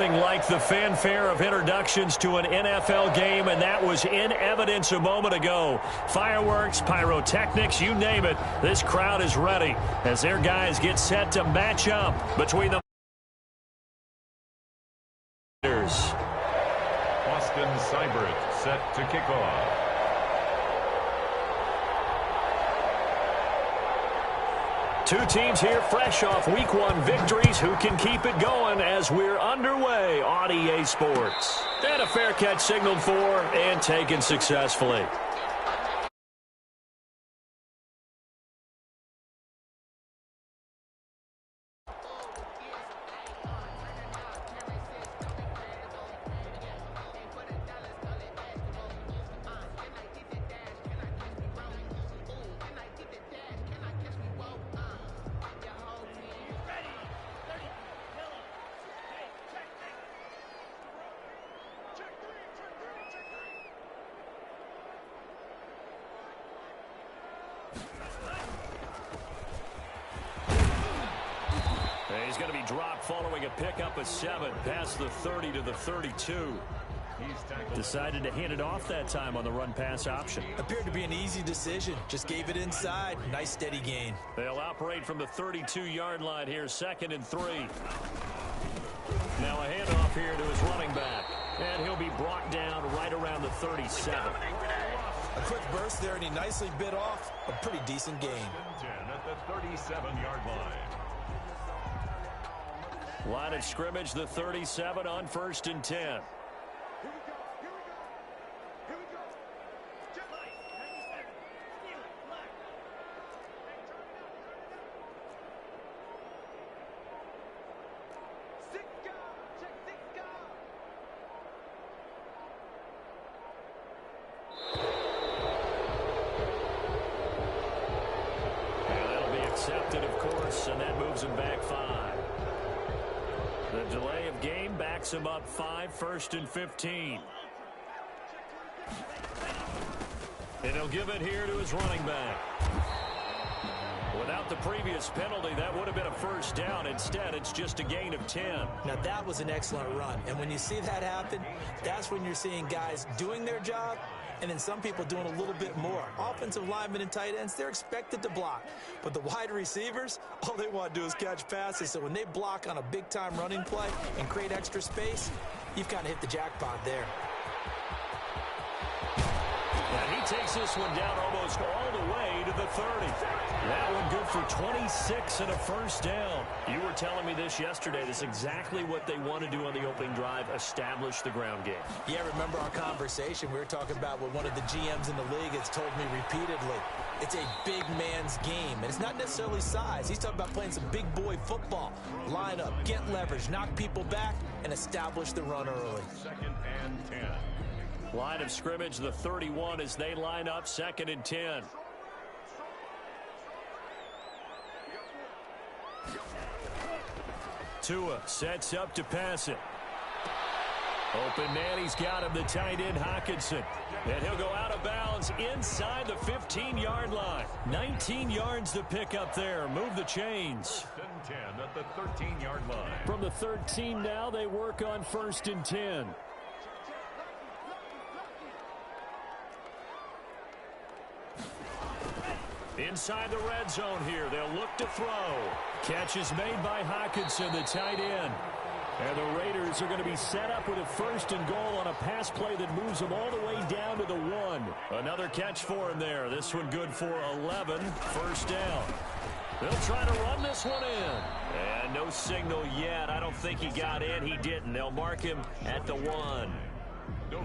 Like the fanfare of introductions to an NFL game, and that was in evidence a moment ago. Fireworks, pyrotechnics, you name it. This crowd is ready as their guys get set to match up between the Austin Seibert set to kick off. Two teams here fresh off Week 1 victories. Who can keep it going as we're underway on EA Sports? And a fair catch signaled for and taken successfully. He's going to be dropped following a pickup of 7 past the 30 to the 32. Decided to hand it off that time on the run-pass option. Appeared to be an easy decision. Just gave it inside. Nice steady gain. They'll operate from the 32-yard line here, 2nd and 3. Now a handoff here to his running back. And he'll be brought down right around the 37. A quick burst there, and he nicely bit off a pretty decent gain. At the 37-yard line. Line of scrimmage, the 37 on 1st and 10. And that'll be accepted, of course, and that moves him back 5. The delay of game backs him up 5, 1st and 15. And he'll give it here to his running back. Without the previous penalty, that would have been a first down. Instead, it's just a gain of 10. Now, that was an excellent run. And when you see that happen, that's when you're seeing guys doing their job and then some people doing a little bit more. Offensive linemen and tight ends, they're expected to block. But the wide receivers, all they want to do is catch passes. So when they block on a big-time running play and create extra space, you've kind of hit the jackpot there. And he takes this one down almost all the way to the 30. That one good for 26 and a first down. You were telling me this yesterday. This is exactly what they want to do on the opening drive, establish the ground game. Yeah, remember our conversation? We were talking about what one of the GMs in the league has told me repeatedly. It's a big man's game, and it's not necessarily size. He's talking about playing some big boy football. Line up, get leverage, knock people back, and establish the run early. 2nd and 10. Line of scrimmage, the 31 as they line up, 2nd and 10. Tua sets up to pass it. Open man, he's got him, the tight end Hockenson. And he'll go out of bounds inside the 15-yard line. 19 yards to pick up there. Move the chains. 1st and 10 at the 13-yard line. From the 13 now, they work on 1st and 10. Inside the red zone here. They'll look to throw. Catch is made by Hockenson, the tight end. And the Raiders are going to be set up with a 1st and goal on a pass play that moves them all the way down to the 1. Another catch for him there. This one good for 11. First down. They'll try to run this one in. And no signal yet. I don't think he got in. He didn't. They'll mark him at the 1.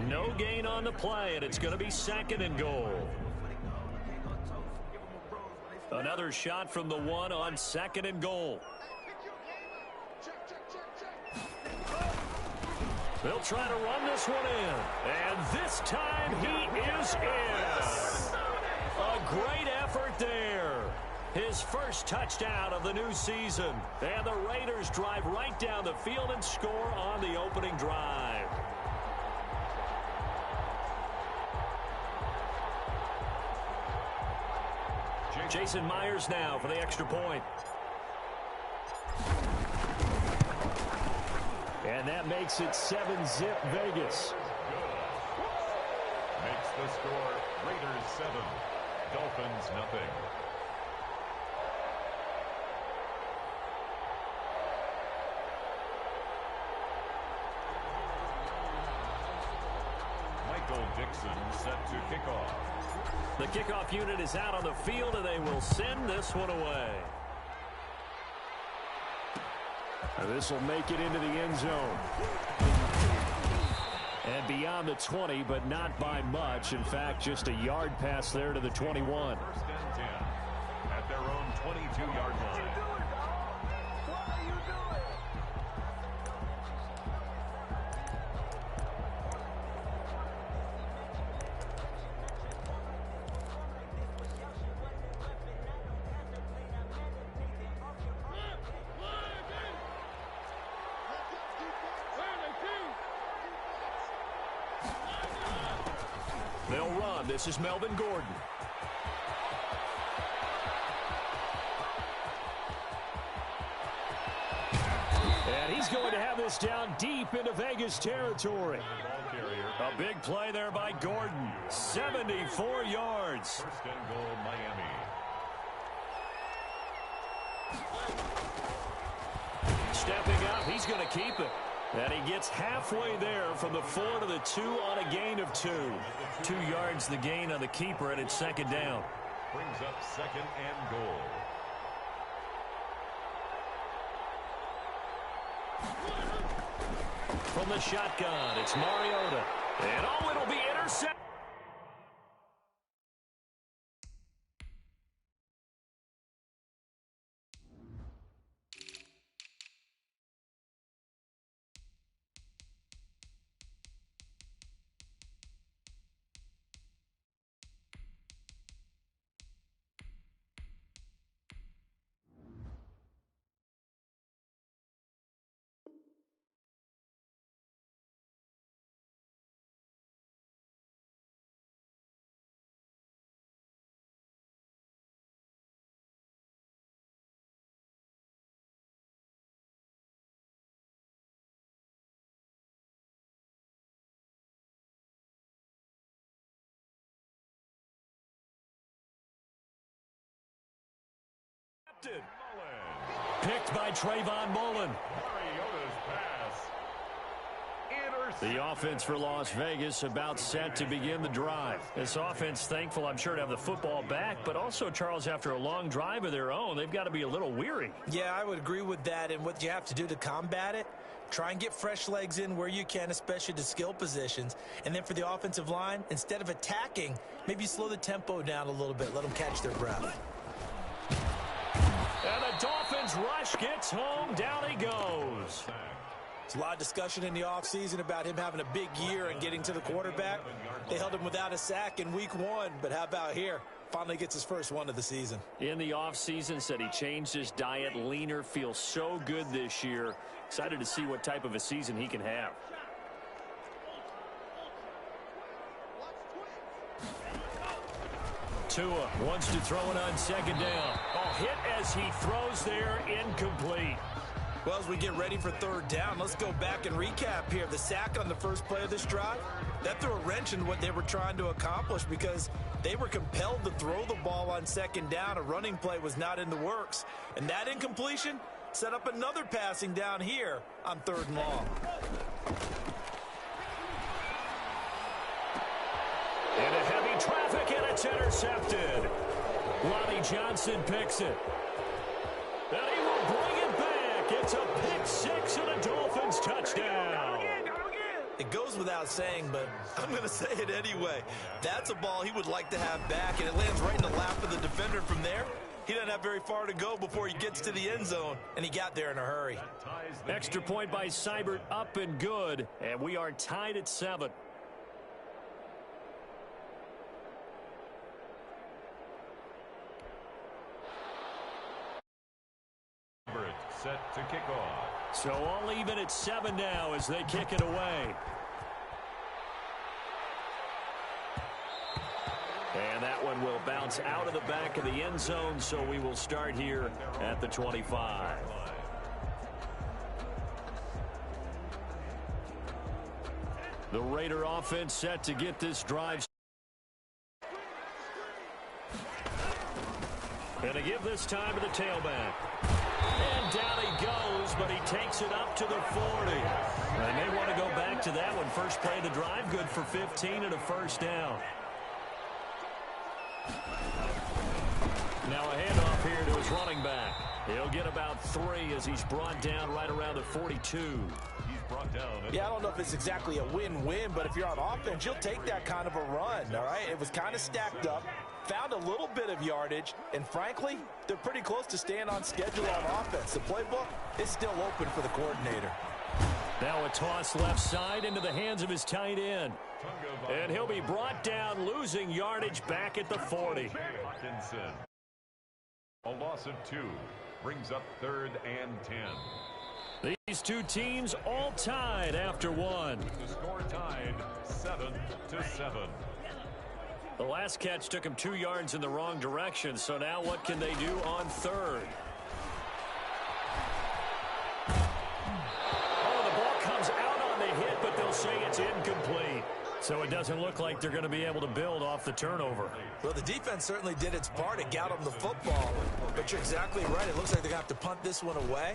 No gain on the play, and it's going to be 2nd and goal. Another shot from the 1 on 2nd and goal. They'll try to run this one in. And this time he is in. A great effort there. His first touchdown of the new season. And the Raiders drive right down the field and score on the opening drive. Jason Myers now for the extra point. And that makes it 7-zip Vegas. Makes the score Raiders 7, Dolphins nothing. Michael Dixon set to kick off. The kickoff unit is out on the field, and they will send this one away. This will make it into the end zone. And beyond the 20, but not by much. In fact, just a yard pass there to the 21. First and 10 at their own 22-yard line. They'll run. This is Melvin Gordon. And he's going to have this down deep into Vegas territory. A big play there by Gordon. 74 yards. First and goal, Miami. Stepping up, he's going to keep it. And he gets halfway there from the 4 to the 2 on a gain of 2. 2 yards the gain on the keeper, and it's second down. Brings up second and goal. From the shotgun, it's Mariota. And oh, it'll be intercepted. Picked by Trayvon Mullen. Mariota's pass. The offense for Las Vegas about set to begin the drive. This offense thankful, I'm sure, to have the football back, but also, Charles, after a long drive of their own, they've got to be a little weary. Yeah, I would agree with that, and what you have to do to combat it, try and get fresh legs in where you can, especially to skill positions. And then for the offensive line, instead of attacking, maybe slow the tempo down a little bit, let them catch their breath. And the Dolphins rush gets home. Down he goes. There's a lot of discussion in the offseason about him having a big year and getting to the quarterback. They held him without a sack in week 1, but how about here? Finally gets his first one of the season. In the offseason, said he changed his diet, leaner, feels so good this year. Excited to see what type of a season he can have. Tua wants to throw it on second down. Oh, hit as he throws there, incomplete. Well, as we get ready for third down, let's go back and recap here. The sack on the first play of this drive, that threw a wrench in what they were trying to accomplish because they were compelled to throw the ball on second down. A running play was not in the works. And that incompletion set up another passing down here on third and long. Into heavy traffic, and it's intercepted. Lonnie Johnson picks it. And he will bring it back. It's a pick six and a Dolphins touchdown. It goes without saying, but I'm going to say it anyway. That's a ball he would like to have back, and it lands right in the lap of the defender from there. He doesn't have very far to go before he gets to the end zone, and he got there in a hurry. Extra point by Seibert, up and good, and we are tied at 7. Set to kick off. So all even at 7 now as they kick it away. And that one will bounce out of the back of the end zone, so we will start here at the 25. The Raider offense set to get this drive. And to give this time to the tailback. And down he goes, but he takes it up to the 40. And they want to go back to that one. First play of the drive, good for 15 and a first down. Now a handoff here to his running back. He'll get about 3 as he's brought down right around the 42. He's brought down. Yeah, I don't know if it's exactly a win-win, but if you're on offense, you'll take that kind of a run, all right? It was kind of stacked up, found a little bit of yardage, and frankly, they're pretty close to staying on schedule on offense. The playbook is still open for the coordinator. Now a toss left side into the hands of his tight end. And he'll be brought down, losing yardage back at the 40. Hawkinson. A loss of 2 brings up 3rd and 10. These two teams all tied after one. The score tied 7-7. The last catch took him 2 yards in the wrong direction, so now what can they do on 3rd? Oh, the ball comes out on the hit, but they'll say it's incomplete. So it doesn't look like they're going to be able to build off the turnover. Well, the defense certainly did its part to get them the football. But you're exactly right. It looks like they're going to have to punt this one away.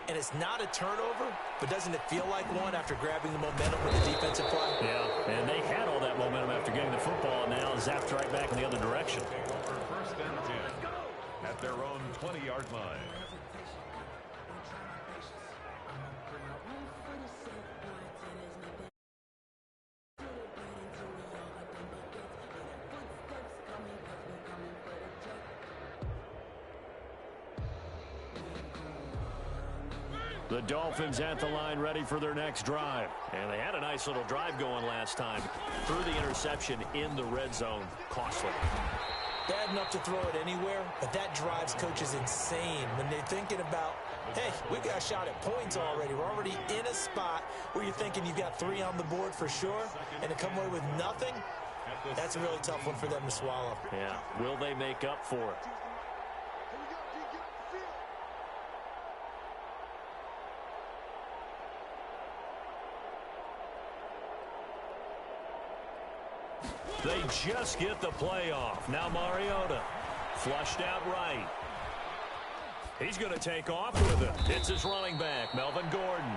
And it's not a turnover, but doesn't it feel like one after grabbing the momentum with the defensive play? Yeah, and they had all that momentum after getting the football, and now zapped right back in the other direction. Over 1st and 10 at their own 20-yard line. The Dolphins at the line ready for their next drive. And they had a nice little drive going last time. Threw the interception in the red zone. Costly. Bad enough to throw it anywhere, but that drives coaches insane when they're thinking about, hey, we got a shot at points already. We're already in a spot where you're thinking you've got 3 on the board for sure, and to come away with nothing, that's a really tough one for them to swallow. Yeah. Will they make up for it? They just get the play off. Now Mariota flushed out right. He's going to take off with it. It's his running back, Melvin Gordon.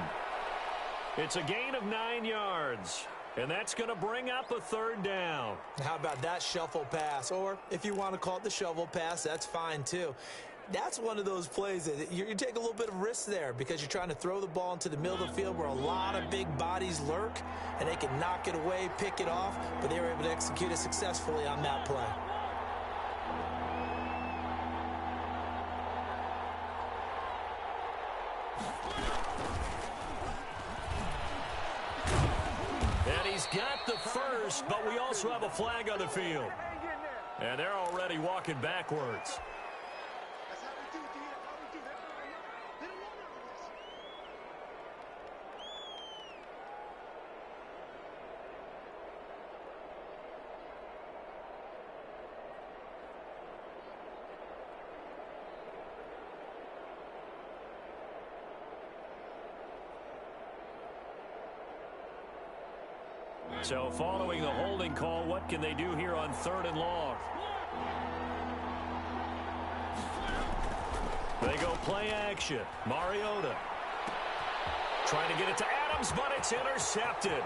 It's a gain of 9 yards. And that's going to bring up a 3rd down. How about that shuffle pass? Or if you want to call it the shovel pass, that's fine too. That's one of those plays that you take a little bit of risk there because you're trying to throw the ball into the middle of the field where a lot of big bodies lurk, and they can knock it away, pick it off, but they were able to execute it successfully on that play. And he's got the first, but we also have a flag on the field. And they're already walking backwards. So following the holding call, what can they do here on 3rd and long? They go play action. Mariota trying to get it to Adams, but it's intercepted.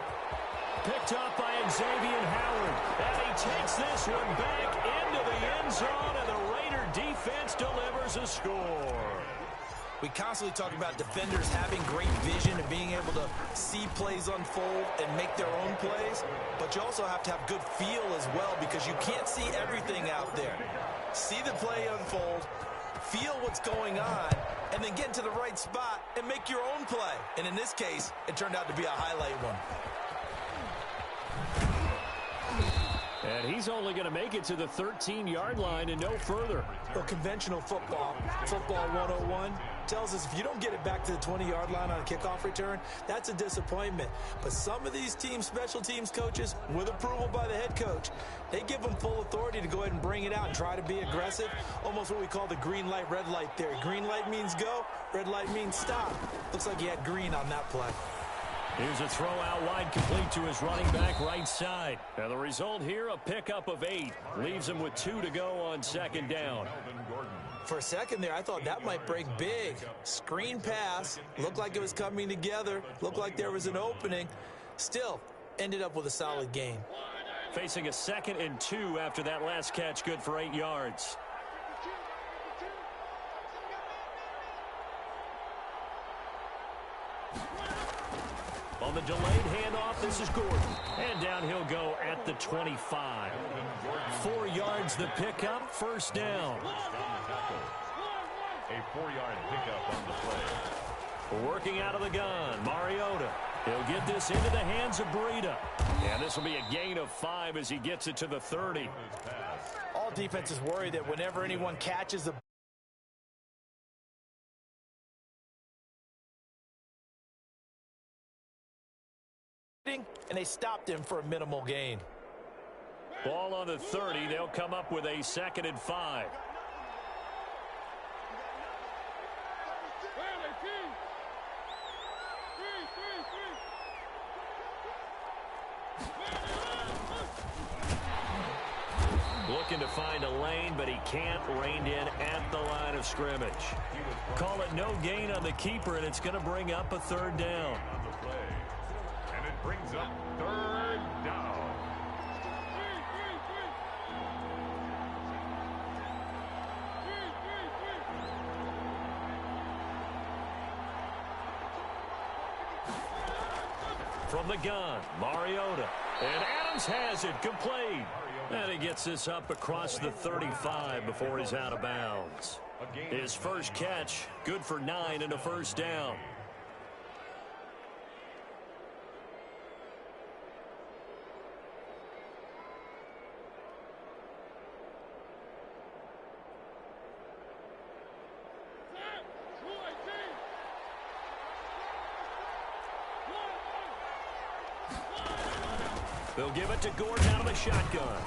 Picked up by Xavier Howard. And he takes this one back into the end zone, and the Raider defense delivers a score. We constantly talk about defenders having great vision and being able to see plays unfold and make their own plays, but you also have to have good feel as well because you can't see everything out there. See the play unfold, feel what's going on, and then get into the right spot and make your own play. And in this case, it turned out to be a highlight one. And he's only going to make it to the 13-yard line and no further. Well, conventional football 101, tells us if you don't get it back to the 20-yard line on a kickoff return, that's a disappointment. But some of these teams, special teams coaches, with approval by the head coach, they give them full authority to go ahead and bring it out and try to be aggressive, almost what we call the green light, red light theory. Green light means go, red light means stop. Looks like he had green on that play. Here's a throw out wide, complete to his running back right side. And the result here, a pickup of 8. Leaves him with 2 to go on second down. For a second there, I thought that might break big. Screen pass. Looked like it was coming together. Looked like there was an opening. Still, ended up with a solid gain. Facing a 2nd and 2 after that last catch, good for 8 yards. On the delayed handoff, this is Gordon. And down he'll go at the 25. 4 yards the pickup, first down. A 4-yard pickup on the play. Working out of the gun, Mariota. He'll get this into the hands of Breida. And this will be a gain of 5 as he gets it to the 30. All defenses worry that whenever anyone catches the and they stopped him for a minimal gain. Ball on the 30. They'll come up with a 2nd and 5. Looking to find a lane, but he can't. Reined in at the line of scrimmage. Call it no gain on the keeper, and it's going to bring up a 3rd down. And it brings up 3rd down. From the gun, Mariota. And Adams has it, complete. And he gets this up across the 35 before he's out of bounds. His first catch, good for 9 and a first down. They'll give it to Gordon out of the shotgun.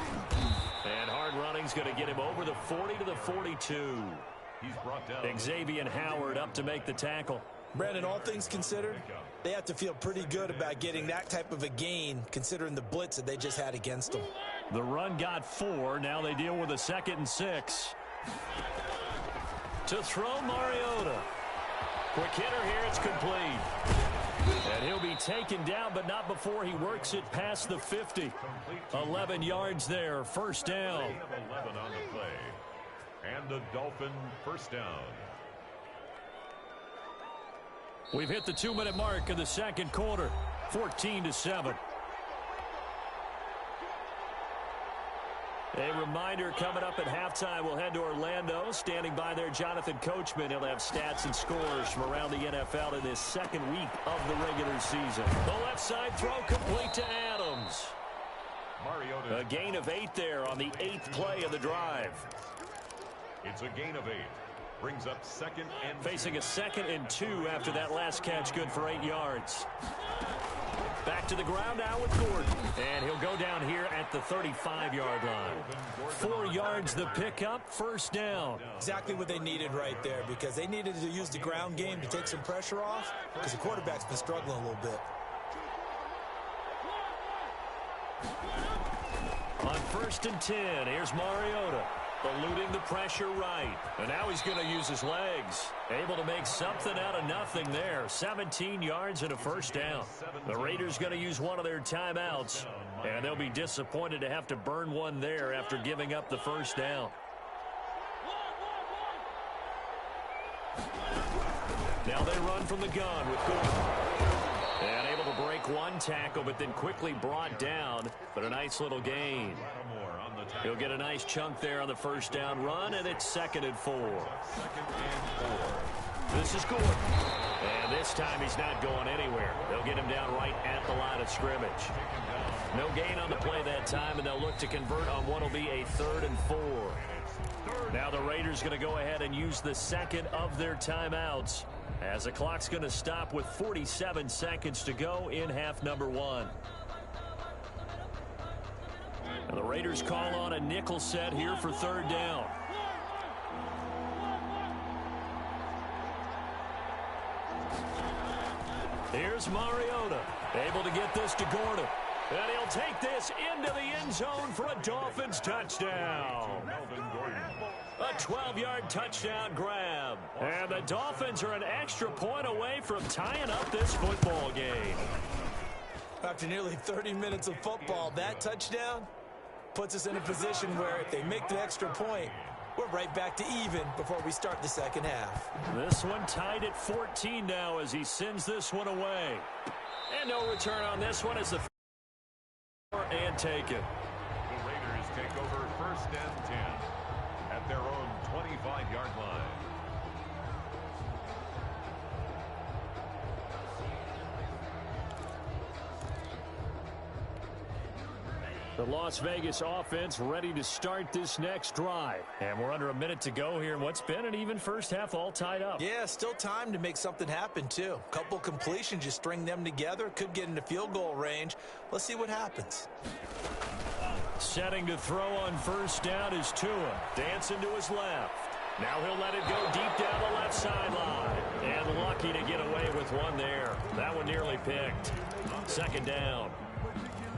And hard running's going to get him over the 40 to the 42. He's brought down. Xavier Howard up to make the tackle. Brandon, all things considered, they have to feel pretty good about getting that type of a gain, considering the blitz that they just had against them. The run got 4. Now they deal with a 2nd and 6. To throw, Mariota. Quick hitter here, it's complete. And he'll be taken down, but not before he works it past the 50. 11 yards there, first down. 11 on the play. And the Dolphin first down. We've hit the 2-minute mark in the second quarter. 14-7. A reminder coming up at halftime, we'll head to Orlando. Standing by there, Jonathan Coachman. He'll have stats and scores from around the NFL in this second week of the regular season. The left side throw complete to Adams. Mariota. A gain of 8 there on the 8th play of the drive. It's a gain of 8. Brings up 2nd and 2. Facing a 2nd and 2 after that last catch, good for 8 yards. Back to the ground now with Gordon. And he'll go down here at the 35-yard line. 4 yards the pickup, first down. Exactly what they needed right there, because they needed to use the ground game to take some pressure off, because the quarterback's been struggling a little bit. On 1st and 10, here's Mariota. Eluding the pressure right. And now he's going to use his legs. Able to make something out of nothing there. 17 yards and a first down. The Raiders going to use one of their timeouts. And they'll be disappointed to have to burn one there after giving up the first down. Now they run from the gun with Gordon. And able to break one tackle, but then quickly brought down. But a nice little gain. He'll get a nice chunk there on the first down run, and it's 2nd and 4. This is Gordon. And this time he's not going anywhere. They'll get him down right at the line of scrimmage. No gain on the play that time, and they'll look to convert on what will be a 3rd and 4. Now the Raiders going to go ahead and use the second of their timeouts, as the clock's going to stop with 47 seconds to go in half number 1. And the Raiders call on a nickel set here for 3rd down. Here's Mariota, able to get this to Gordon. And he'll take this into the end zone for a Dolphins touchdown. A 12-yard touchdown grab. And the Dolphins are an extra point away from tying up this football game. After nearly 30 minutes of football, that touchdown puts us in a position where if they make the extra point, we're right back to even before we start the second half. This one tied at 14 now as he sends this one away. And no return on this one as the and take it. The Raiders take over 1st and 10 at their own 25-yard line. The Las Vegas offense ready to start this next drive. And we're under a minute to go here in what's been an even first half all tied up. Yeah, still time to make something happen, too. Couple completions, you string them together, could get into field goal range. Let's see what happens. Setting to throw on 1st down is Tua. Dancing to his left. Now he'll let it go deep down the left sideline. And lucky to get away with one there. That one nearly picked. 2nd down.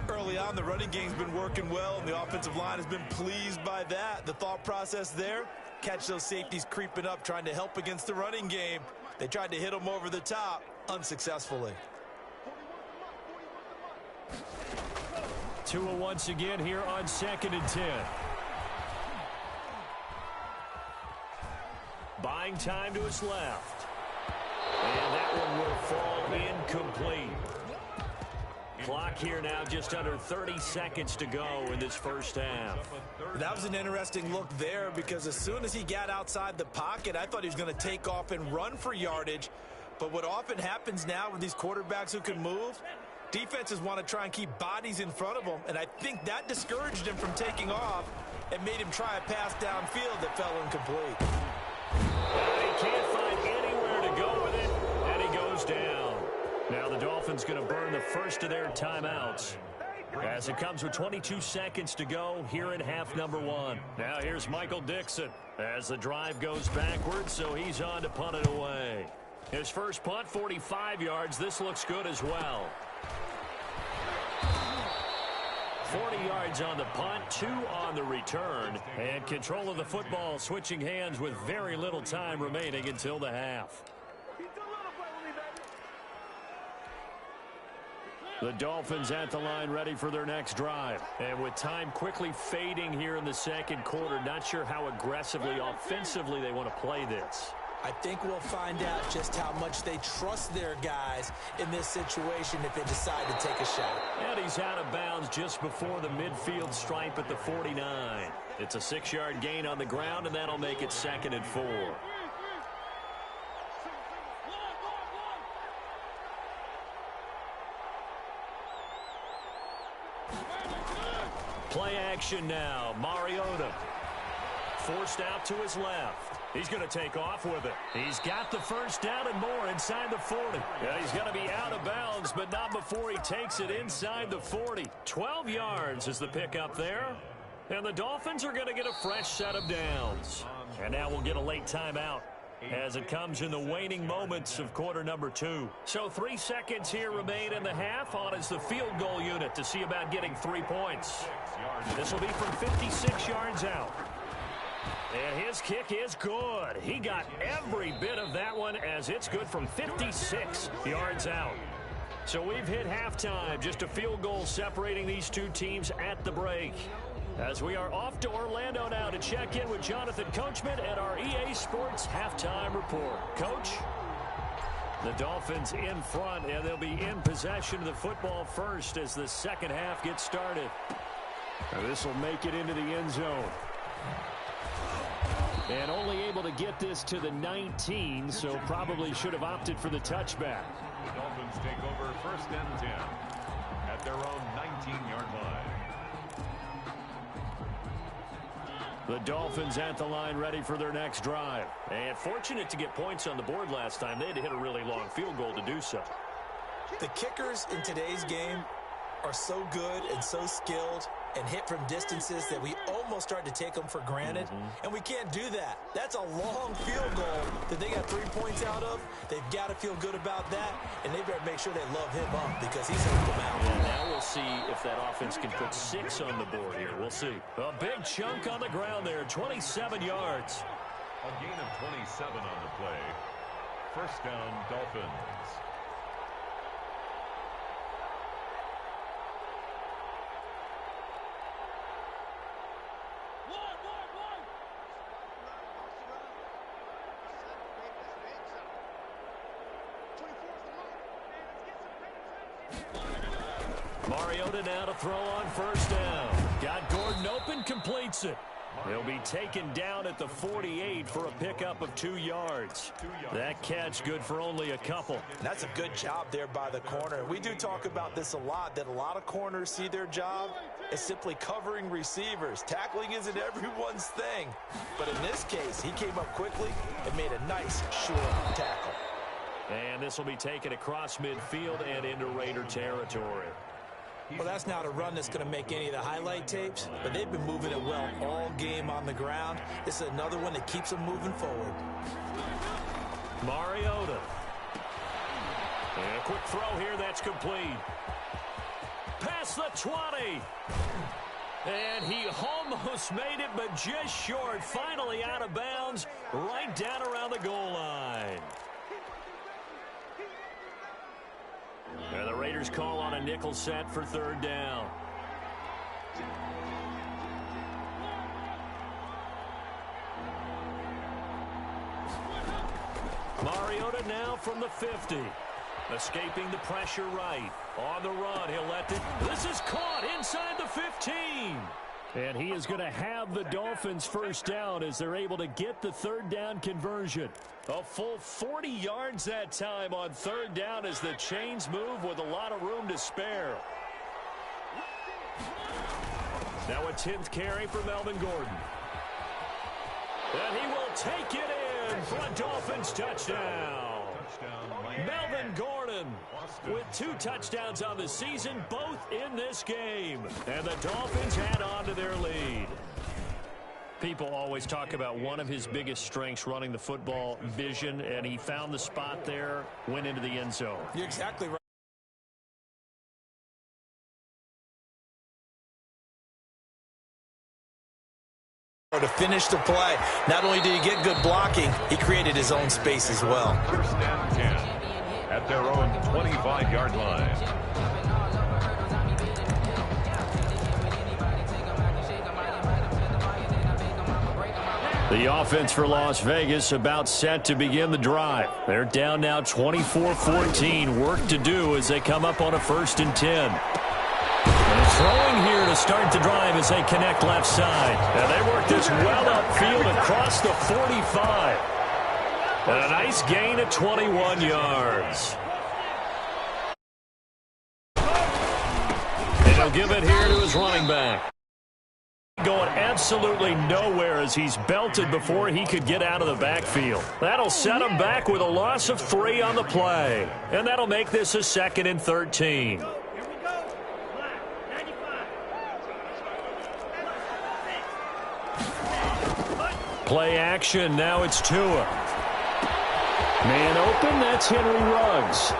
Early on, the running game's been working well, and the offensive line has been pleased by that. The thought process there, catch those safeties creeping up, trying to help against the running game. They tried to hit them over the top, unsuccessfully. Tua once again here on 2nd and 10. Buying time to his left. And that one will fall incomplete. Clock here now just under 30 seconds to go in this first half. That was an interesting look there because as soon as he got outside the pocket, I thought he was going to take off and run for yardage. But what often happens now with these quarterbacks who can move, defenses want to try and keep bodies in front of them, and I think that discouraged him from taking off and made him try a pass downfield that fell incomplete. He can't find anywhere to go with it, and he goes down. Now the Dolphins going to burn the first of their timeouts as it comes with 22 seconds to go here in half number 1. Now here's Michael Dixon as the drive goes backwards, so he's on to punt it away. His first punt, 45 yards. This looks good as well. 40 yards on the punt, 2 on the return, and control of the football switching hands with very little time remaining until the half. The Dolphins at the line ready for their next drive. And with time quickly fading here in the second quarter, not sure how aggressively, offensively they want to play this. I think we'll find out just how much they trust their guys in this situation if they decide to take a shot. And he's out of bounds just before the midfield stripe at the 49. It's a 6-yard gain on the ground, and that'll make it 2nd and 4. Play action now. Mariota forced out to his left. He's going to take off with it. He's got the first down and more inside the 40. Yeah, he's going to be out of bounds, but not before he takes it inside the 40. 12 yards is the pickup there. And the Dolphins are going to get a fresh set of downs. And now we'll get a late timeout as it comes in the waning moments of quarter number 2. So 3 seconds here remain in the half. On is the field goal unit to see about getting 3 points. This will be from 56 yards out. And his kick is good. He got every bit of that one as it's good from 56 yards out. So we've hit halftime. Just a field goal separating these two teams at the break. As we are off to Orlando now to check in with Jonathan Coachman at our EA Sports Halftime Report. Coach? The Dolphins in front, and they'll be in possession of the football first as the second half gets started. Now this will make it into the end zone. And only able to get this to the 19, so probably should have opted for the touchback. The Dolphins take over 1st and 10 at their own 19-yard line. The Dolphins at the line ready for their next drive. And fortunate to get points on the board last time. They had to hit a really long field goal to do so. The kickers in today's game are so good and so skilled. and hit from distances that we almost start to take them for granted. And we can't do that. That's a long field goal that they got 3 points out of. They've got to feel good about that, and they better make sure they love him up because he's helped them out. Yeah, now we'll see if that offense can put 6 on the board here. We'll see. A big chunk on the ground there, 27 yards. A gain of 27 on the play. First down, Dolphins. Mariota now to throw on first down. Got Gordon open, completes it. He'll be taken down at the 48 for a pickup of 2 yards. That catch good for only a couple. And that's a good job there by the corner. We do talk about this a lot, that a lot of corners see their job as simply covering receivers. Tackling isn't everyone's thing. But in this case, he came up quickly and made a nice, short tackle. And this will be taken across midfield and into Raider territory. Well, that's not a run that's going to make any of the highlight tapes, but they've been moving it well all game on the ground. This is another one that keeps them moving forward. Mariota. And a quick throw here, that's complete. Past the 20. And he almost made it, but just short. Finally out of bounds, right down around the goal line. And the Raiders call on a nickel set for third down. Mariota now from the 50. Escaping the pressure right. On the run, he'll let it. This is caught inside the 15. And he is going to have the Dolphins first down as they're able to get the third down conversion. A full 40 yards that time on third down as the chains move with a lot of room to spare. Now a 10th carry for Melvin Gordon. And he will take it in for a Dolphins touchdown. Melvin Gordon with 2 touchdowns on the season, both in this game. And the Dolphins add on to their lead. People always talk about one of his biggest strengths, running the football, vision, and he found the spot there, went into the end zone. You're exactly right. To finish the play, not only did he get good blocking, he created his own space as well. First and 10 at their own 25-yard line. The offense for Las Vegas about set to begin the drive. They're down now 24-14. Work to do as they come up on a 1st and 10. And throwing here to start the drive as they connect left side. And they work this well upfield across the 45. And a nice gain of 21 yards. And he'll give it here to his running back. Going absolutely nowhere as he's belted before he could get out of the backfield. That'll set him back with a loss of 3 on the play. And that'll make this a 2nd and 13. Play action, now it's Tua. Man open, that's Henry Ruggs.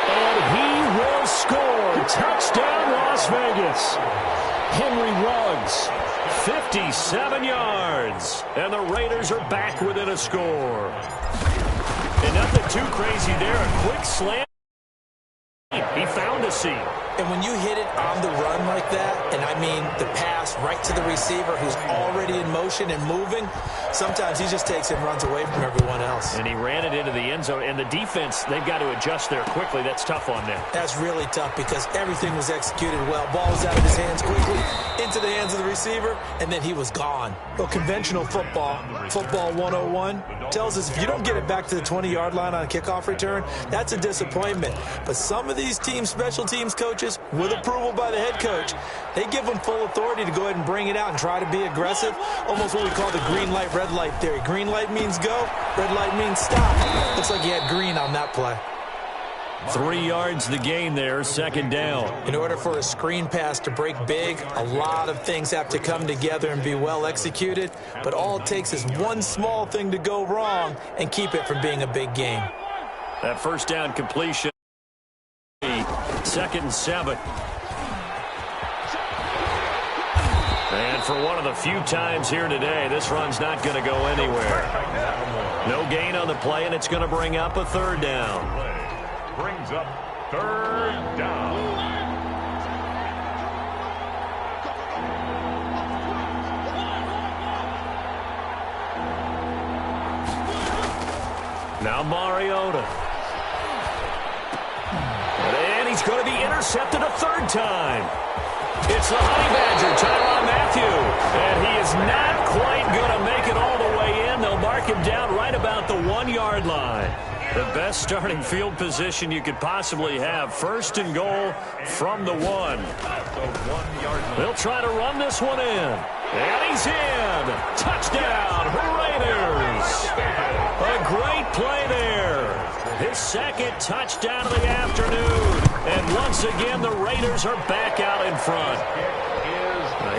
And he will score. Touchdown, Las Vegas. Henry Ruggs, 57 yards. And the Raiders are back within a score. And nothing too crazy there. A quick slam. He found a seam. And when you hit it on the run like that, and I mean the pass right to the receiver who's already in motion and moving, sometimes he just takes and runs away from everyone else. And he ran it into the end zone. And the defense, they've got to adjust there quickly. That's tough on them. That's really tough because everything was executed well. Ball was out of his hands quickly, into the hands of the receiver, and then he was gone. Well, conventional football 101, tells us if you don't get it back to the 20-yard line on a kickoff return, that's a disappointment. But some of these teams, special teams coaches, with approval by the head coach, they give them full authority to go ahead and bring it out and try to be aggressive. Almost what we call the green light, red light theory. Green light means go, red light means stop. Looks like he had green on that play. 3 yards the gain there, second down. In order for a screen pass to break big, a lot of things have to come together and be well executed, but all it takes is one small thing to go wrong and keep it from being a big game. That first down completion, 2nd and 7. And for one of the few times here today, this run's not going to go anywhere. No gain on the play, and it's going to bring up a 3rd down. Brings up 3rd down. Now Mariota. And he's going to be intercepted a 3rd time. It's the Honey Badger, Tyrann Mathieu. And he is not quite going to make it all the way in. They'll mark him down right about the 1-yard line. The best starting field position you could possibly have. 1st and goal from the 1. They'll try to run this one in. And he's in. Touchdown, Raiders. A great play there. His 2nd touchdown of the afternoon. And once again, the Raiders are back out in front.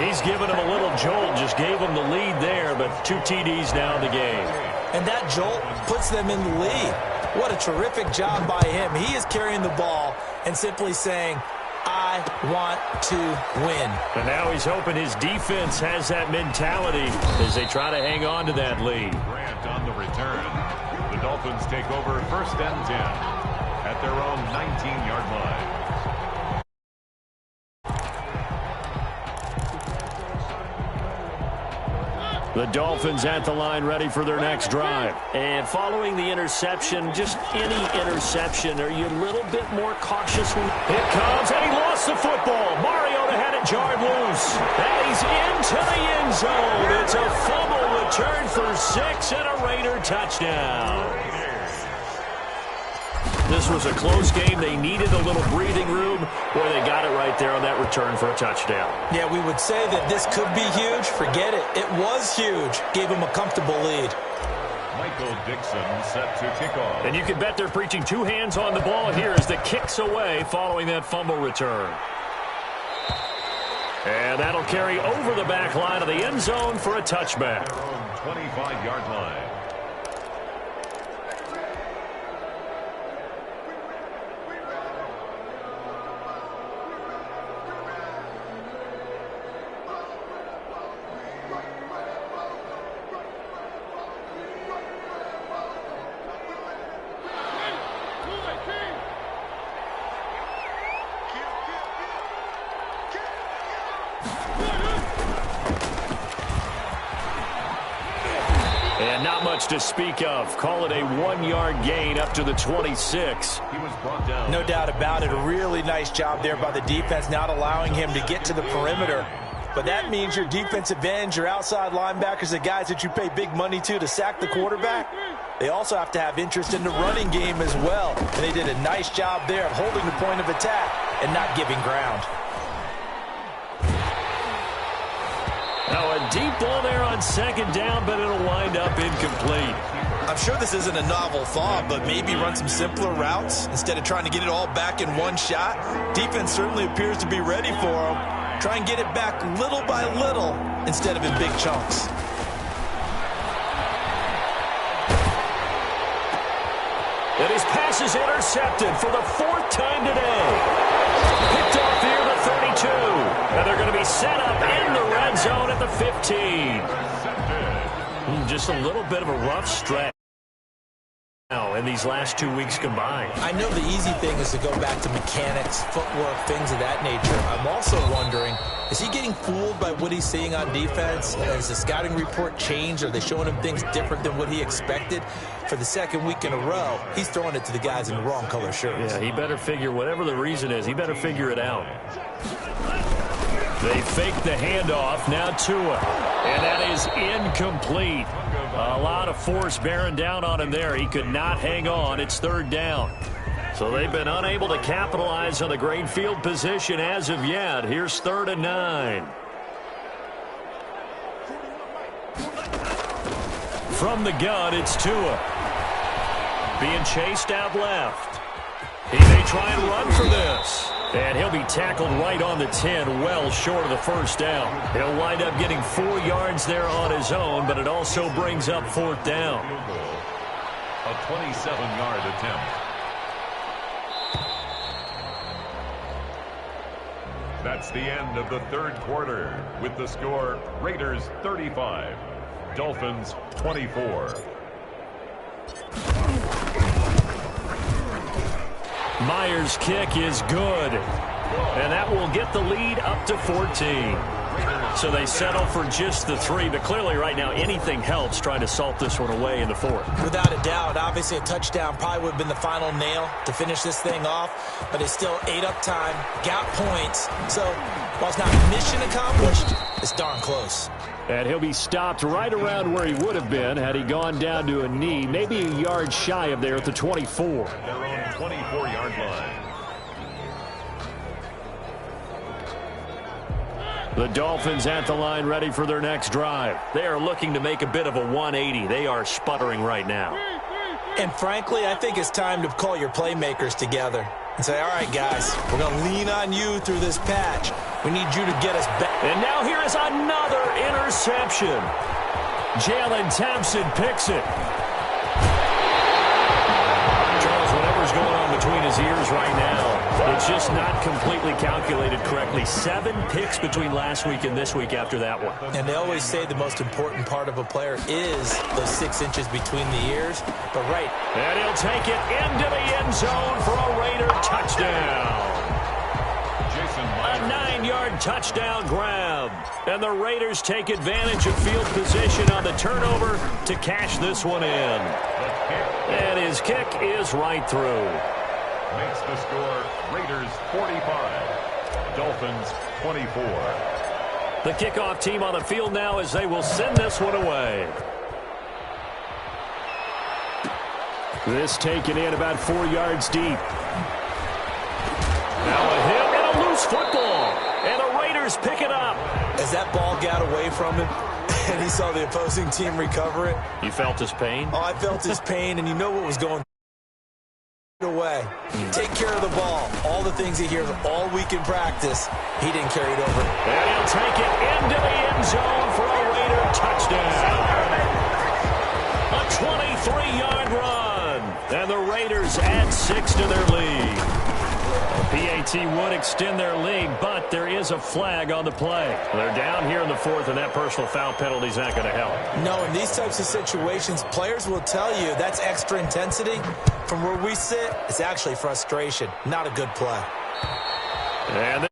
He's given him a little jolt, just gave him the lead there, but 2 TDs now in the game. And that jolt puts them in the lead. What a terrific job by him. He is carrying the ball and simply saying, I want to win. And now he's hoping his defense has that mentality as they try to hang on to that lead. Grant on the return. The Dolphins take over 1st and 10 at their own 19-yard line. The Dolphins at the line ready for their next drive. And following the interception, just any interception, are you a little bit more cautious? It comes, and he lost the football. Mariota had it jarred loose. And he's into the end zone. It's a fumble return for 6 and a Raider touchdown. This was a close game. They needed a little breathing room, where they got it right there on that return for a touchdown. Yeah, we would say that this could be huge. Forget it. It was huge. Gave him a comfortable lead. Michael Dixon set to kick off. And you can bet they're preaching 2 hands on the ball here as the kick's away following that fumble return. And that'll carry over the back line of the end zone for a touchback. 25-yard line. And not much to speak of. Call it a 1-yard gain up to the 26. He was brought down. No doubt about it. A really nice job there by the defense, not allowing him to get to the perimeter. But that means your defensive ends, your outside linebackers, the guys that you pay big money to sack the quarterback, they also have to have interest in the running game as well. And they did a nice job there of holding the point of attack and not giving ground. Now a deep ball there on 2nd down, but it'll wind up incomplete. I'm sure this isn't a novel thought, but maybe run some simpler routes instead of trying to get it all back in one shot. Defense certainly appears to be ready for him. Try and get it back little by little instead of in big chunks. And his pass is intercepted for the 4th time today. Picked off near the 32. And they're going to be set up in the red zone at the 15. Just a little bit of a rough stretch now in these last 2 weeks combined. I know the easy thing is to go back to mechanics, footwork, things of that nature. I'm also wondering, is he getting fooled by what he's seeing on defense? Has the scouting report changed? Are they showing him things different than what he expected? For the 2nd week in a row, he's throwing it to the guys in the wrong color shirts. Yeah, he better figure, whatever the reason is, he better figure it out. They fake the handoff, now Tua. And that is incomplete. A lot of force bearing down on him there. He could not hang on. It's 3rd down. So they've been unable to capitalize on the great field position as of yet. Here's 3rd and 9. From the gun, it's Tua. Being chased out left. He may try and run for this. And he'll be tackled right on the 10, well short of the first down. He'll wind up getting 4 yards there on his own, but it also brings up 4th down. A 27-yard attempt. That's the end of the third quarter with the score Raiders 35, Dolphins 24. Myers' kick is good, and that will get the lead up to 14. So they settle for just the 3, but clearly right now anything helps trying to salt this one away in the 4th. Without a doubt, obviously a touchdown probably would have been the final nail to finish this thing off, but it's still ate up time, got points. So while it's not mission accomplished, it's darn close. And he'll be stopped right around where he would have been had he gone down to a knee, maybe a yard shy of there at the 24. Their own 24-yard line. The Dolphins at the line ready for their next drive. They are looking to make a bit of a 180. They are sputtering right now. And frankly, I think it's time to call your playmakers together and say, all right, guys, we're going to lean on you through this patch. We need you to get us back. And now here is another interception. Jalen Thompson picks it. Charles, whatever's going on between his ears right now, it's just not completely calculated correctly. 7 picks between last week and this week after that one. And they always say the most important part of a player is those 6 inches between the ears. But right. And he'll take it into the end zone for a Raider touchdown. A 9-yard touchdown grab. And the Raiders take advantage of field position on the turnover to cash this one in. And his kick is right through. Makes the score Raiders 45, Dolphins 24. The kickoff team on the field now as they will send this one away. This taken in about 4 yards deep. Now a hit and a loose football. And the Raiders pick it up. As that ball got away from him and he saw the opposing team recover it. You felt his pain? Oh, I felt his pain, and you know what was going away. Take care of the ball. All the things he hears all week in practice, he didn't carry it over. And he'll take it into the end zone for a Raider touchdown. A 23-yard run. And the Raiders add 6 to their lead. PAT would extend their lead, but there is a flag on the play. They're down here in the 4th, and that personal foul penalty is not going to help. No, in these types of situations, players will tell you that's extra intensity. From where we sit, it's actually frustration. Not a good play. And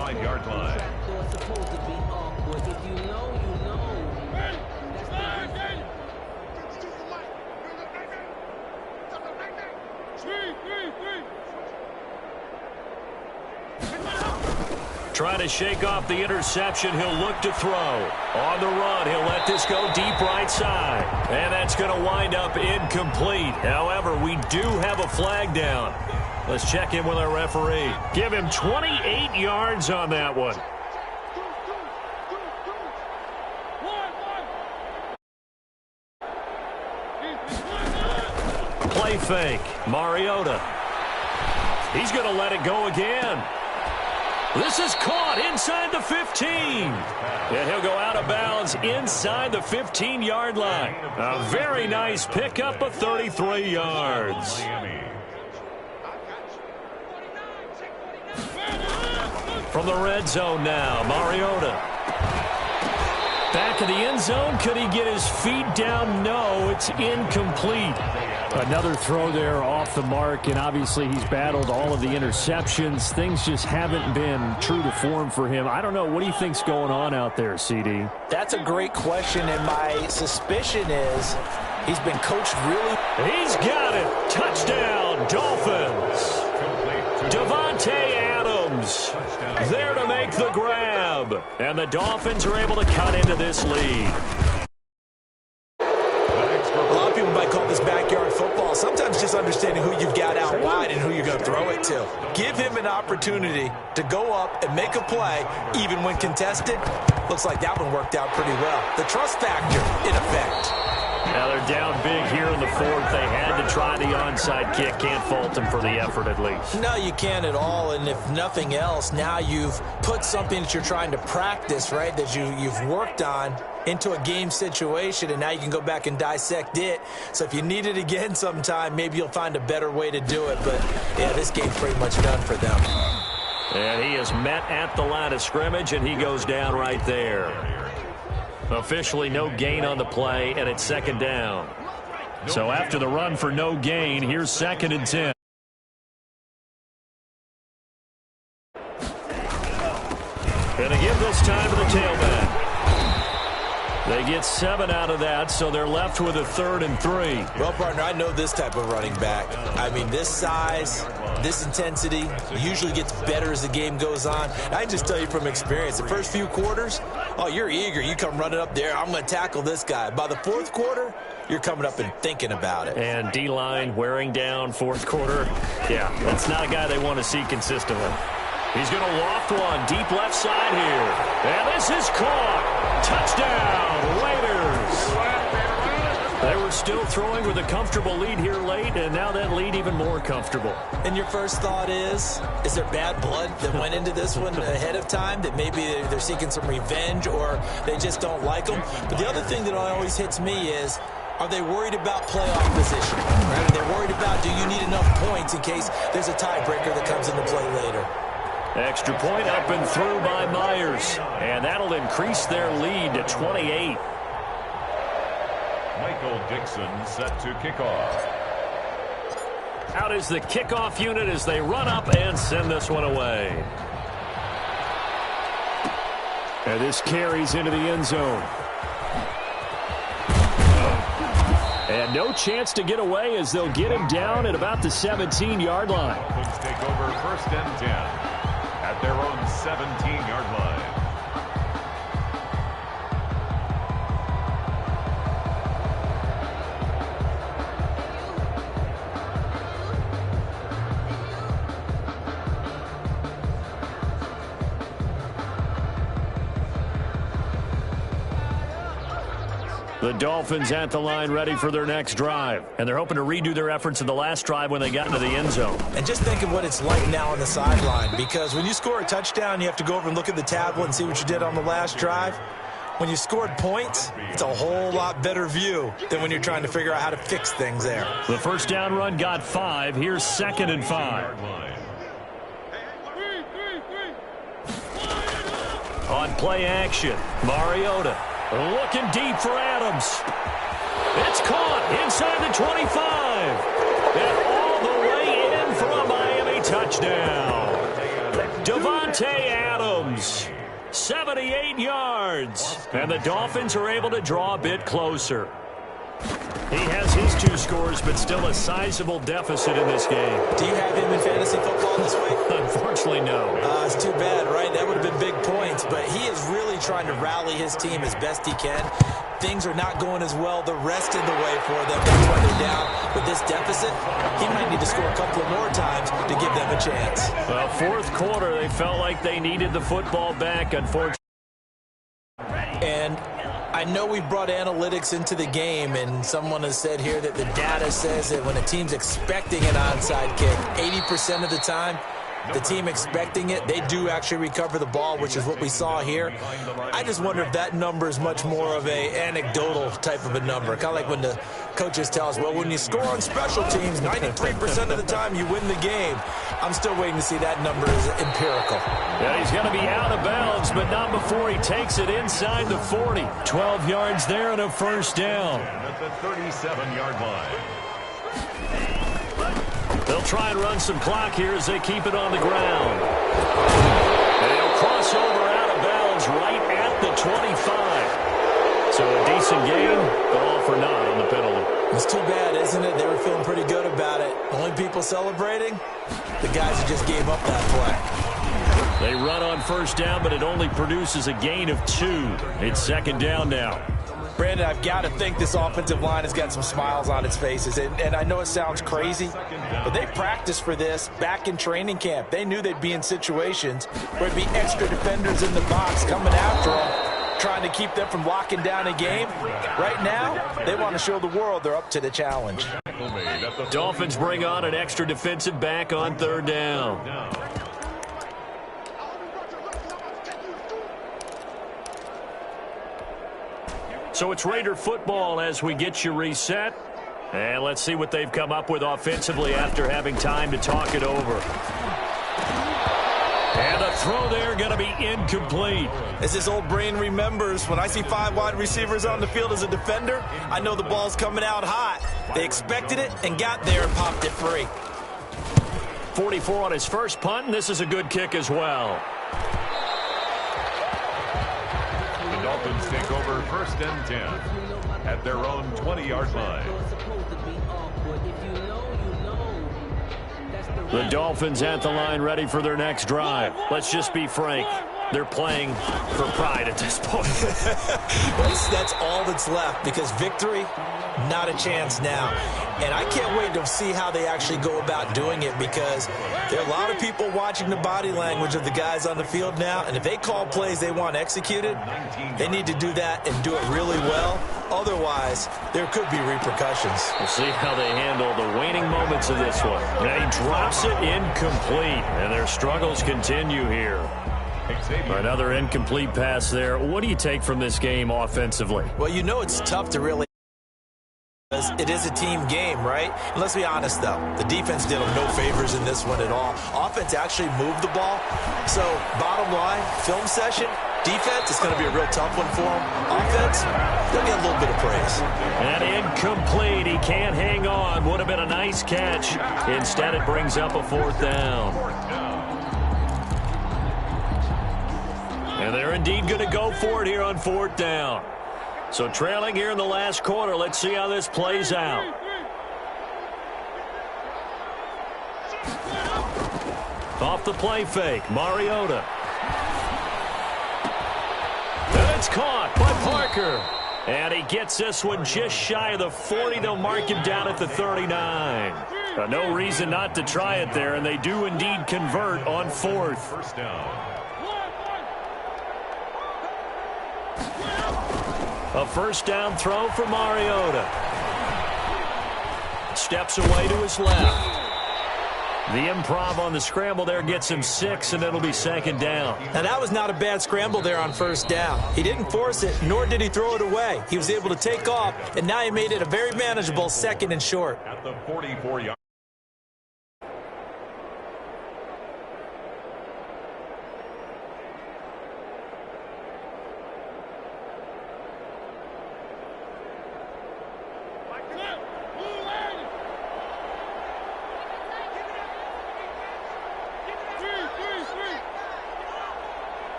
5-yard line. trying to shake off the interception. He'll look to throw. On the run, he'll let this go deep right side. And that's going to wind up incomplete. However, we do have a flag down. Let's check in with our referee. Give him 28 yards on that one. Play fake. Mariota. He's going to let it go again. This is caught inside the 15. And he'll go out of bounds inside the 15-yard line. A very nice pickup of 33 yards. From the red zone now, Mariota. Back of the end zone. Could he get his feet down? No, it's incomplete. Another throw there off the mark, and obviously he's battled all of the interceptions. Things just haven't been true to form for him. I don't know. What do you think's going on out there, CD? That's a great question, and my suspicion is he's been coached really. He's got it. Touchdown, Dolphins. Devontae Adams there to make the grab. And the Dolphins are able to cut into this lead. A lot of people might call this backyard football. Sometimes just understanding who you've got out wide and who you're going to throw it to. Give him an opportunity to go up and make a play, even when contested. Looks like that one worked out pretty well. The trust factor, in effect. Now they're down big here in the fourth. They had to try the onside kick. Can't fault them for the effort at least. No, you can't at all. And if nothing else, now you've put something that you're trying to practice, right, that you've worked on into a game situation, and now you can go back and dissect it. So if you need it again sometime, maybe you'll find a better way to do it. But, yeah, this game's pretty much done for them. And he is met at the line of scrimmage, and he goes down right there. Officially no gain on the play, and it's second down. So after the run for no gain, here's 2nd and 10. Going to give this time to the tailback. They get 7 out of that, so they're left with a 3rd and 3. Well, partner, I know this type of running back. I mean, this size, this intensity usually gets better as the game goes on. I just tell you from experience, the first few quarters, oh, you're eager. You come running up there, I'm going to tackle this guy. By the 4th quarter, you're coming up and thinking about it. And D-line wearing down 4th quarter. Yeah, that's not a guy they want to see consistently. He's going to loft one deep left side here. And this is caught. Touchdown, Raiders. They were still throwing with a comfortable lead here late, and now that lead even more comfortable. And your first thought is there bad blood that went into this one ahead of time, that maybe they're seeking some revenge or they just don't like them? But the other thing that always hits me is, are they worried about playoff position? Right? Are they worried about, do you need enough points in case there's a tiebreaker that comes into play later? Extra point up and through by Myers. And that'll increase their lead to 28. Michael Dixon set to kick off. Out is the kickoff unit as they run up and send this one away. And this carries into the end zone. And no chance to get away as they'll get him down at about the 17-yard line. Dolphins take over 1st and 10 at their own 17-yard line. The Dolphins at the line ready for their next drive. And they're hoping to redo their efforts in the last drive when they got into the end zone. And just think of what it's like now on the sideline, because when you score a touchdown, you have to go over and look at the tablet and see what you did on the last drive. When you scored points, it's a whole lot better view than when you're trying to figure out how to fix things there. The first down run got 5. Here's 2nd and 5. On play action, Mariota looking deep for Adams. It's caught inside the 25. And all the way in for a Miami touchdown. Devontae Adams, 78 yards. And the Dolphins are able to draw a bit closer. He has his 2 scores, but still a sizable deficit in this game. Do you have him in fantasy football this week? Unfortunately, no. It's too bad, right? That would have been big points, but he is really trying to rally his team as best he can. Things are not going as well the rest of the way for them. That's why they're down. With this deficit, he might need to score a couple of more times to give them a chance. Well, 4th quarter, they felt like they needed the football back, unfortunately. And I know we brought analytics into the game, and someone has said here that the data says that when a team's expecting an onside kick, 80% of the time, the team expecting it, they do actually recover the ball, which is what we saw here. I just wonder if that number is much more of a anecdotal type of a number. Kind of like when the coaches tell us, well, when you score on special teams, 93% of the time you win the game. I'm still waiting to see that number is empirical. Yeah, he's going to be out of bounds, but not before he takes it inside the 40. 12 yards there and a first down. At the 37-yard line. They'll try and run some clock here as they keep it on the ground. And they'll cross over out of bounds right at the 25. So a decent game, but all for naught on the penalty. It's too bad, isn't it? They were feeling pretty good about it. Only people celebrating? The guys who just gave up that play. They run on first down, but it only produces a gain of 2. It's second down now. Brandon, I've got to think this offensive line has got some smiles on its faces. And I know it sounds crazy, but they practiced for this back in training camp. They knew they'd be in situations where it'd be extra defenders in the box coming after them. trying to keep them from locking down a game. Right now, they want to show the world they're up to the challenge. Dolphins bring on an extra defensive back on third down. So it's Raider football as we get you reset. And let's see what they've come up with offensively after having time to talk it over. And the throw there going to be incomplete. As this old brain remembers, when I see 5 wide receivers on the field as a defender, I know the ball's coming out hot. They expected it and got there and popped it free. 44 on his first punt, and this is a good kick as well. The Dolphins take over 1st and 10 at their own 20-yard line. The Dolphins at the line ready for their next drive. Let's just be frank. They're playing for pride at this point. That's all that's left because victory, not a chance now. And I can't wait to see how they actually go about doing it because there are a lot of people watching the body language of the guys on the field now. And if they call plays they want executed, they need to do that and do it really well. Otherwise, there could be repercussions. We'll see how they handle the waning moments of this one. And he drops it incomplete. And their struggles continue here. Another incomplete pass there. What do you take from this game offensively? Well, you know it's tough to really... It is a team game, right? And let's be honest, though. The defense did them no favors in this one at all. Offense actually moved the ball. So, bottom line, film session, defense is going to be a real tough one for them. Offense, they'll get a little bit of praise. And incomplete. He can't hang on. Would have been a nice catch. Instead, it brings up a 4th down. And they're indeed going to go for it here on 4th down. So trailing here in the last quarter. Let's see how this plays out. Off the play fake, Mariota. And it's caught by Parker. And he gets this one just shy of the 40. They'll mark him down at the 39. No reason not to try it there, and they do indeed convert on 4th. First down. A first down throw for Mariota. Steps away to his left. The improv on the scramble there gets him 6, and it'll be 2nd down. Now, that was not a bad scramble there on 1st down. He didn't force it, nor did he throw it away. He was able to take off, and now he made it a very manageable 2nd and short. At the 44-yard.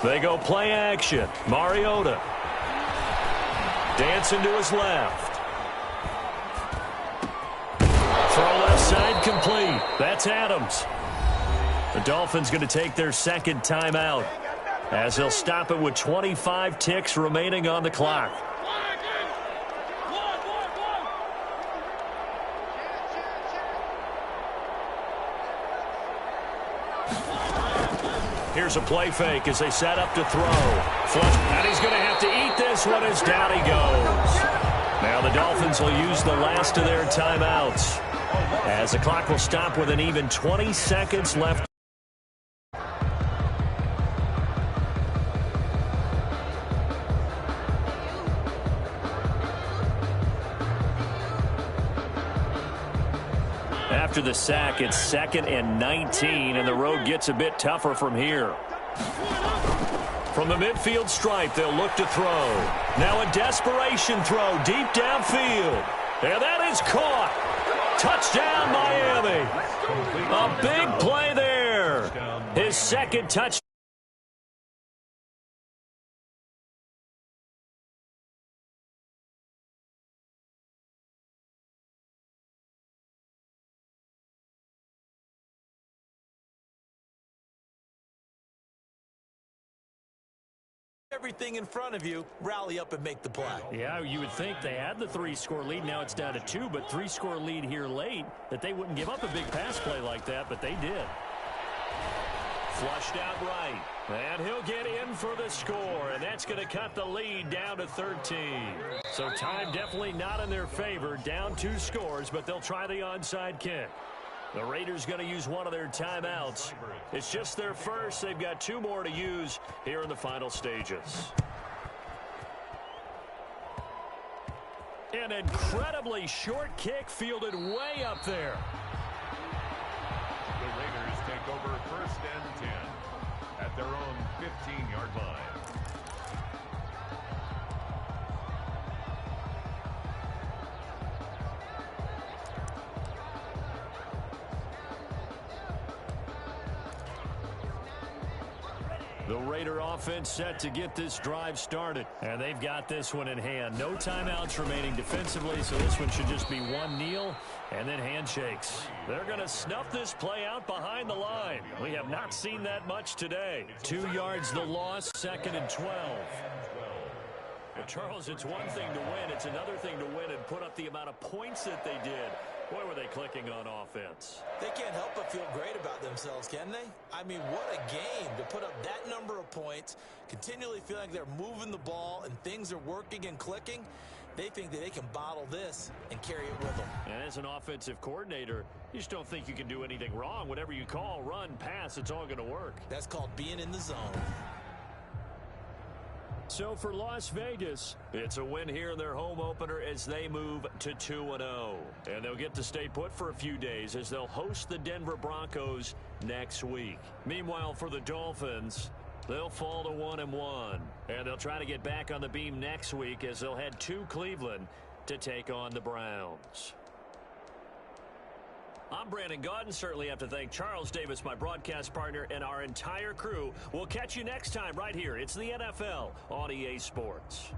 They go play action. Mariota. Dancing to his left. Throw left side complete. That's Adams. The Dolphins going to take their 2nd timeout as they'll stop it with 25 ticks remaining on the clock. Here's a play fake as they set up to throw. And he's going to have to eat this one as down he goes. Now the Dolphins will use the last of their timeouts as the clock will stop with an even 20 seconds left. After the sack, it's 2nd and 19, and the road gets a bit tougher from here. From the midfield stripe, they'll look to throw. Now a desperation throw deep downfield. And that is caught. Touchdown, Miami. A big play there. His 2nd touchdown. everything in front of you, rally up and make the play. Yeah, you would think they had the 3-score lead. Now it's down to 2, but 3-score lead here late, that they wouldn't give up a big pass play like that, but they did. Flushed out right. And he'll get in for the score, and that's going to cut the lead down to 13. So time definitely not in their favor. Down 2 scores, but they'll try the onside kick. The Raiders going to use one of their timeouts. It's just their first. They've got 2 more to use here in the final stages. An incredibly short kick fielded way up there. The Raiders take over 1st and 10 at their own 15-yard line. The Raider offense set to get this drive started. And they've got this one in hand. No timeouts remaining defensively, so this one should just be one kneel and then handshakes. They're going to snuff this play out behind the line. We have not seen that much today. 2 yards the loss, 2nd and 12. Well, Charles, it's one thing to win. It's another thing to win and put up the amount of points that they did. Boy, were they clicking on offense. They can't help but feel great about themselves, can they? I mean, what a game to put up that number of points, continually feel like they're moving the ball and things are working and clicking. They think that they can bottle this and carry it with them. And as an offensive coordinator, you just don't think you can do anything wrong. Whatever you call, run, pass, it's all going to work. That's called being in the zone. So for Las Vegas, it's a win here in their home opener as they move to 2-0. And they'll get to stay put for a few days as they'll host the Denver Broncos next week. Meanwhile, for the Dolphins, they'll fall to 1-1. And they'll try to get back on the beam next week as they'll head to Cleveland to take on the Browns. I'm Brandon Gaudin. Certainly have to thank Charles Davis, my broadcast partner, and our entire crew. We'll catch you next time right here. It's the NFL on EA Sports.